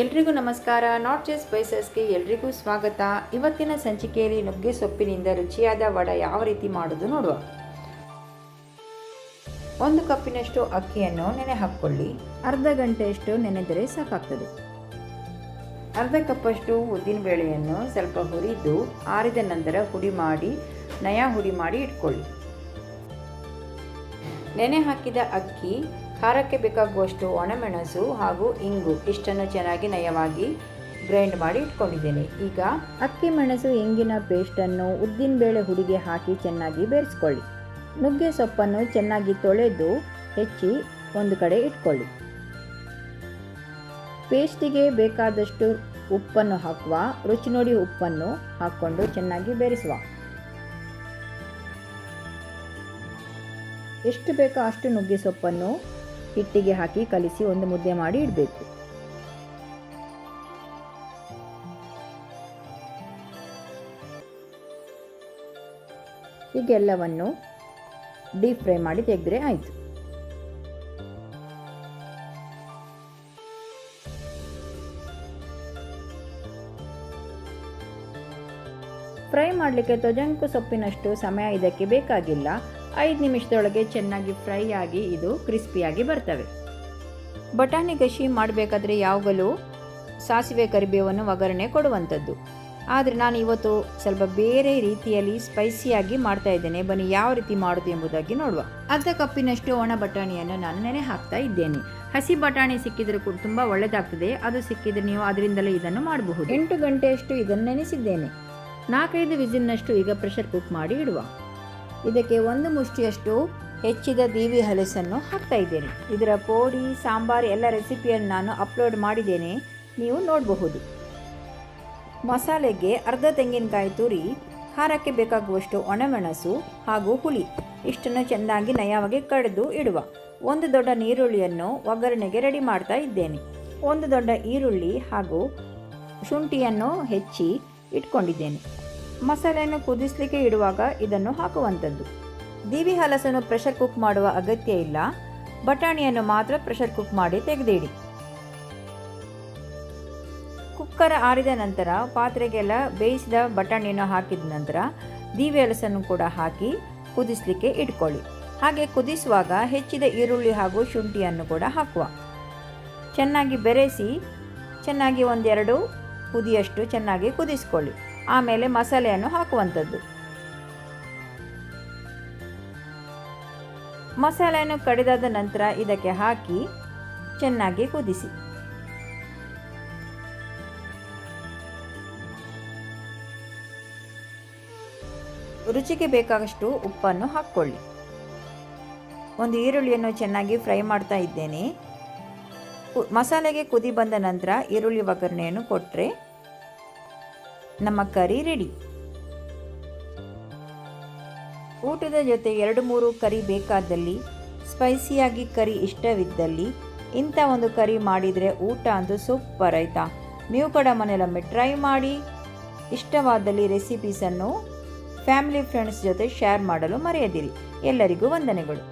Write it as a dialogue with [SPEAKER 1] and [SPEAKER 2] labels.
[SPEAKER 1] ಎಲ್ರಿಗೂ ನಮಸ್ಕಾರ. Not just ಸ್ಪೈಸಸ್ಗೆ ಎಲ್ರಿಗೂ ಸ್ವಾಗತ. ಇವತ್ತಿನ ಸಂಚಿಕೆಯಲ್ಲಿ ನುಗ್ಗೆ ಸೊಪ್ಪಿನಿಂದ ರುಚಿಯಾದ ವಡೆ ಯಾವ ರೀತಿ ಮಾಡೋದು ನೋಡುವ. 1 ಕಪ್ಪಿನಷ್ಟು ಅಕ್ಕಿಯನ್ನು ನೆನೆ ಹಾಕ್ಕೊಳ್ಳಿ. ಅರ್ಧ ಗಂಟೆಯಷ್ಟು ನೆನೆದರೆ ಸಾಕಾಗ್ತದೆ. ಅರ್ಧ ಕಪ್ಪಷ್ಟು ಉದ್ದಿನಬೇಳೆಯನ್ನು ಸ್ವಲ್ಪ ಹುರಿದು ಆರಿದ ನಂತರ ಹುಡಿ ಮಾಡಿ ಇಟ್ಕೊಳ್ಳಿ. ನೆನೆ ಹಾಕಿದ ಅಕ್ಕಿ, ಖಾರಕ್ಕೆ ಬೇಕಾಗುವಷ್ಟು ಒಣಮೆಣಸು ಹಾಗೂ ಇಂಗು ಇಷ್ಟನ್ನು ಚೆನ್ನಾಗಿ ನಯವಾಗಿ ಗ್ರೈಂಡ್ ಮಾಡಿ ಇಟ್ಕೊಂಡಿದ್ದೇನೆ. ಈಗ ಅಕ್ಕಿ, ಮೆಣಸು, ಇಂಗಿನ ಪೇಸ್ಟನ್ನು ಉದ್ದಿನಬೇಳೆ ಹುಡಿಗೆ ಹಾಕಿ ಚೆನ್ನಾಗಿ ಬೇರಿಸ್ಕೊಳ್ಳಿ. ನುಗ್ಗೆ ಸೊಪ್ಪನ್ನು ಚೆನ್ನಾಗಿ ತೊಳೆದು ಹೆಚ್ಚಿ ಒಂದು ಕಡೆ ಇಟ್ಕೊಳ್ಳಿ. ಪೇಸ್ಟಿಗೆ ಬೇಕಾದಷ್ಟು ಉಪ್ಪನ್ನು ಹಾಕುವ. ರುಚಿ ನೋಡಿ ಉಪ್ಪನ್ನು ಹಾಕ್ಕೊಂಡು ಚೆನ್ನಾಗಿ ಬೇರಿಸುವ. ಎಷ್ಟು ಬೇಕೋ ಅಷ್ಟು ನುಗ್ಗೆ ಸೊಪ್ಪನ್ನು ಹಿಟ್ಟಿಗೆ ಹಾಕಿ ಕಲಿಸಿ ಒಂದು ಮುದ್ದೆ ಮಾಡಿ ಇಡಬೇಕು. ಹೀಗೆಲ್ಲವನ್ನು ಡೀಪ್ ಫ್ರೈ ಮಾಡಿ ತೆಗೆದ್ರೆ ಆಯಿತು. ಫ್ರೈ ಮಾಡಲಿಕ್ಕೆ ತೊಜಂಕು ಸೊಪ್ಪಿನಷ್ಟು ಸಮಯ ಇದಕ್ಕೆ ಬೇಕಾಗಿಲ್ಲ. 5 ನಿಮಿಷದೊಳಗೆ ಚೆನ್ನಾಗಿ ಫ್ರೈ ಆಗಿ ಇದು ಕ್ರಿಸ್ಪಿಯಾಗಿ ಬರ್ತವೆ. ಬಟಾಣಿ ಗಶಿ ಮಾಡಬೇಕಾದ್ರೆ ಯಾವಾಗಲೂ ಸಾಸಿವೆ ಕರಿಬೇವನ್ನು ಒಗ್ಗರಣೆ ಕೊಡುವಂಥದ್ದು. ಆದರೆ ನಾನು ಇವತ್ತು ಸ್ವಲ್ಪ ಬೇರೆ ರೀತಿಯಲ್ಲಿ ಸ್ಪೈಸಿಯಾಗಿ ಮಾಡ್ತಾ ಇದ್ದೇನೆ. ಬನ್ನಿ ಯಾವ ರೀತಿ ಮಾಡೋದು ಎಂಬುದಾಗಿ ನೋಡುವ. ಅರ್ಧ ಕಪ್ಪಿನಷ್ಟು ಒಣ ಬಟಾಣಿಯನ್ನು ನಾನು ನೆನೆ ಹಾಕ್ತಾ ಇದ್ದೇನೆ. ಹಸಿ ಬಟಾಣಿ ಸಿಕ್ಕಿದ್ರೆ ಕೂಡ ತುಂಬ ಒಳ್ಳೆಯದಾಗ್ತದೆ. ಅದು ಸಿಕ್ಕಿದ್ರೆ ನೀವು ಅದರಿಂದಲೇ ಇದನ್ನು ಮಾಡಬಹುದು. 8 ಗಂಟೆಯಷ್ಟು ಇದನ್ನು ನೆನೆಸಿದ್ದೇನೆ. 4-5 ವಿಸಿಲ್ನಷ್ಟು ಈಗ ಪ್ರೆಷರ್ ಕುಕ್ ಮಾಡಿ ಇಡುವ. ಇದಕ್ಕೆ 1 ಮುಷ್ಟಿಯಷ್ಟು ಹೆಚ್ಚಿದ ದೀವಿ ಹಲಸನ್ನು ಹಾಕ್ತಾ ಇದ್ದೇನೆ. ಇದರ ಪೋಡಿ, ಸಾಂಬಾರು ಎಲ್ಲ ರೆಸಿಪಿಯನ್ನು ನಾನು ಅಪ್ಲೋಡ್ ಮಾಡಿದ್ದೇನೆ, ನೀವು ನೋಡಬಹುದು. ಮಸಾಲೆಗೆ ಅರ್ಧ ತೆಂಗಿನಕಾಯಿ ತುರಿ, ಖಾರಕ್ಕೆ ಬೇಕಾಗುವಷ್ಟು ಒಣಮೆಣಸು ಹಾಗೂ ಹುಳಿ ಇಷ್ಟನ್ನು ಚೆನ್ನಾಗಿ ನಯವಾಗಿ ಕಡಿದು ಇಡುವ. 1 ದೊಡ್ಡ ಈರುಳ್ಳಿಯನ್ನು ಒಗ್ಗರಣೆಗೆ ರೆಡಿ ಮಾಡ್ತಾ ಇದ್ದೇನೆ. 1 ದೊಡ್ಡ ಈರುಳ್ಳಿ ಹಾಗೂ ಶುಂಠಿಯನ್ನು ಹೆಚ್ಚಿ ಇಟ್ಕೊಂಡಿದ್ದೇನೆ. ಮಸಾಲೆಯನ್ನು ಕುದಿಸಲಿಕ್ಕೆ ಇಡುವಾಗ ಇದನ್ನು ಹಾಕುವಂಥದ್ದು. ದೀವಿ ಹಲಸನ್ನು ಪ್ರೆಷರ್ ಕುಕ್ ಮಾಡುವ ಅಗತ್ಯ ಇಲ್ಲ. ಬಟಾಣಿಯನ್ನು ಮಾತ್ರ ಪ್ರೆಷರ್ ಕುಕ್ ಮಾಡಿ ತೆಗೆದಿಡಿ. ಕುಕ್ಕರ್ ಆರಿದ ನಂತರ ಪಾತ್ರೆಗೆಲ್ಲ ಬೇಯಿಸಿದ ಬಟಾಣಿಯನ್ನು ಹಾಕಿದ ನಂತರ ದೀವಿ ಹಲಸನ್ನು ಕೂಡ ಹಾಕಿ ಕುದಿಸಲಿಕ್ಕೆ ಇಟ್ಕೊಳ್ಳಿ. ಹಾಗೆ ಕುದಿಸುವಾಗ ಹೆಚ್ಚಿದ ಈರುಳ್ಳಿ ಹಾಗೂ ಶುಂಠಿಯನ್ನು ಕೂಡ ಹಾಕುವ. ಚೆನ್ನಾಗಿ ಬೆರೆಸಿ ಚೆನ್ನಾಗಿ 1-2 ಕುದಿಯಷ್ಟು ಚೆನ್ನಾಗಿ ಕುದಿಸ್ಕೊಳ್ಳಿ. ಆಮೇಲೆ ಮಸಾಲೆಯನ್ನು ಹಾಕುವಂಥದ್ದು. ಮಸಾಲೆಯನ್ನು ಕಡಿದಾದ ನಂತರ ಇದಕ್ಕೆ ಹಾಕಿ ಚೆನ್ನಾಗಿ ಕುದಿಸಿ. ರುಚಿಗೆ ಬೇಕಾದಷ್ಟು ಉಪ್ಪನ್ನು ಹಾಕ್ಕೊಳ್ಳಿ. 1 ಈರುಳ್ಳಿಯನ್ನು ಚೆನ್ನಾಗಿ ಫ್ರೈ ಮಾಡ್ತಾ ಇದ್ದೇನೆ. ಮಸಾಲೆಗೆ ಕುದಿ ಬಂದ ನಂತರ ಈರುಳ್ಳಿ ಒಗ್ಗರಣೆಯನ್ನು ಕೊಟ್ಟರೆ ನಮ್ಮ ಕರಿ ರೆಡಿ. ಊಟದ ಜೊತೆ 2-3 ಕರಿ ಬೇಕಾದಲ್ಲಿ, ಸ್ಪೈಸಿಯಾಗಿ ಕರಿ ಇಷ್ಟವಿದ್ದಲ್ಲಿ ಇಂಥ ಒಂದು ಕರಿ ಮಾಡಿದರೆ ಊಟ ಅಂತೂ ಸೂಪರ್ ಆಯಿತಾ. ನೀವು ಕೂಡ ಮನೆಯಲ್ಲೊಮ್ಮೆ ಟ್ರೈ ಮಾಡಿ. ಇಷ್ಟವಾದಲ್ಲಿ ರೆಸಿಪೀಸನ್ನು ಫ್ಯಾಮಿಲಿ ಫ್ರೆಂಡ್ಸ್ ಜೊತೆ ಶೇರ್ ಮಾಡಲು ಮರೆಯದಿರಿ. ಎಲ್ಲರಿಗೂ ವಂದನೆಗಳು.